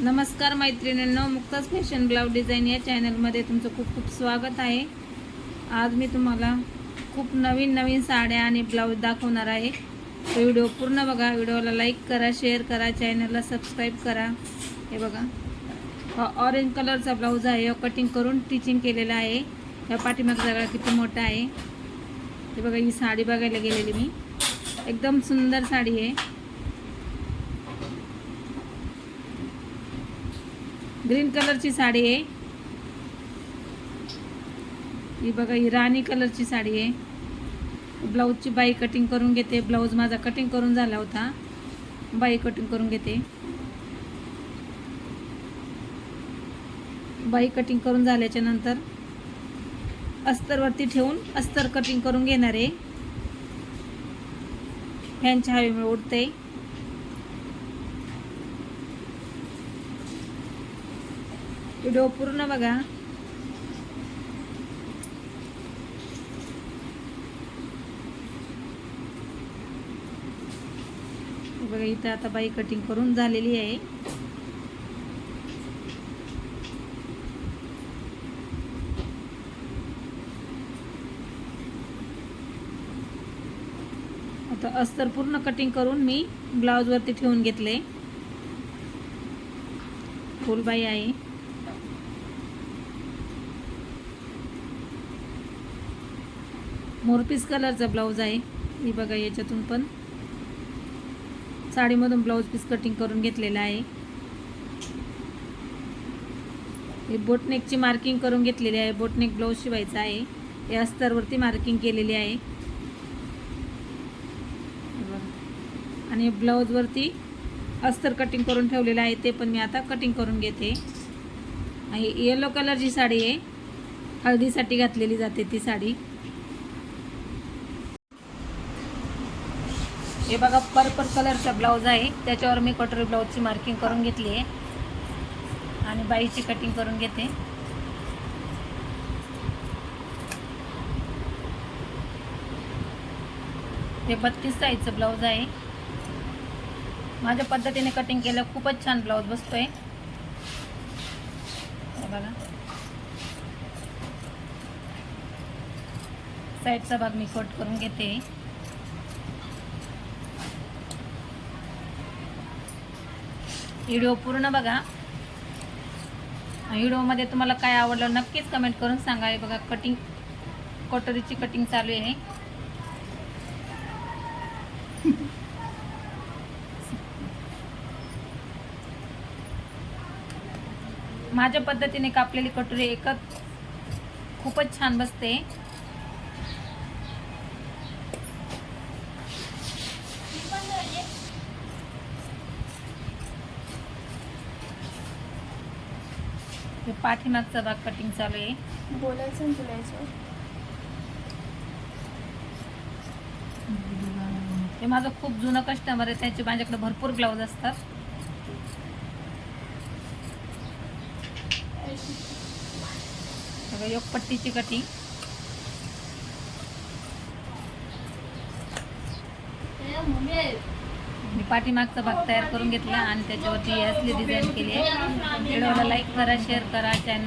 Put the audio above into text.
नमस्कार मैत्रिणींनो, मुक्ताज fashion blouse design या चॅनलमध्ये तुमचं खूप खूप स्वागत आहे. आज मी तुम्हाला खूप नवीन साड्या आणि ब्लाऊज दाखवणार आहे. व्हिडिओ पूर्ण बघा. व्हिडिओला लाईक करा, शेअर करा, चॅनलला सबस्क्राईब करा. हे बघा, हा ऑरेंज कलरचा ब्लाऊज आहे. कटिंग करून स्टिचिंग केलेला आहे. या पाठीमागचा सगळा किती मोठा आहे. हे बघा, ही साडी बघायला गेलेली मी. एकदम सुंदर साडी आहे. ग्रीन कलरची साडी आहे. ही बघा, ही राणी कलरची साडी आहे. ब्लाऊजची बाई कटिंग करून घेते. ब्लाऊज माझा कटिंग करून झाला होता. बाई कटिंग करून घेते. बाई कटिंग करून झाल्याच्या नंतर अस्तरवरती ठेवून अस्तर कटिंग करून घेणार आहे. फॅनच्या हवेमुळे उडते. व्हिडिओ पूर्ण बघा. बघा, इथं आता बाई कटिंग करून झालेली आहे. आता अस्तर पूर्ण कटिंग करून मी ब्लाऊज वरती ठेवून घेतले. फुलबाई आहे. मोरपीस कलरचा ब्लाऊज आहे. ही बघा, याच्यातून पण साडीमधून ब्लाऊज पीस कटिंग करून घेतलेला आहे. हे बोटनेकची मार्किंग करून घेतलेली आहे. बोटनेक ब्लाऊज शिवायचा आहे. हे अस्तरवरती मार्किंग केलेली आहे. आणि ब्लाऊजवरती अस्तर कटिंग करून ठेवलेलं आहे. ते पण मी आता कटिंग करून घेते. आणि येलो कलरची साडी आहे. हळदीसाठी घातलेली जाते ती साडी. हे बघा, पर्पल कलरचा ब्लाऊज आहे. त्याच्यावर मी कटोरी ब्लाऊजची मार्किंग करून घेतली आहे आणि बाईची कटिंग करून घेते. हे 32 साईजचं ब्लाऊज आहे. माझ्या पद्धतीने कटिंग केलं, खूपच छान ब्लाऊज बसतोय. हे बघा, साईडचा भाग मी कट करून घेते. व्हिडिओ पूर्ण बघा. व्हिडिओमध्ये तुम्हाला काय आवडलं नक्कीच कमेंट करून सांगा. हे बघा, कटिंग कटोरीची कटिंग चालू आहे. माझ्या पद्धतीने कापलेली कटोरी एकच खूपच छान बसते. हे पाठीमागचा भाग कटिंग चालू आहे. बोलायचं बोलायचं. हे माझं खूप जुनं कस्टमर आहे. त्याचे माझ्याकडे भरपूर ब्लाऊज असतात. एक पट्टीची कटिंग. मी पाठीमागचा भाग तयार करून घेतला आणि त्याच्यावरती असली डिझाईन केली आहे. व्हिडिओला लाईक करा, शेअर करा, चॅनल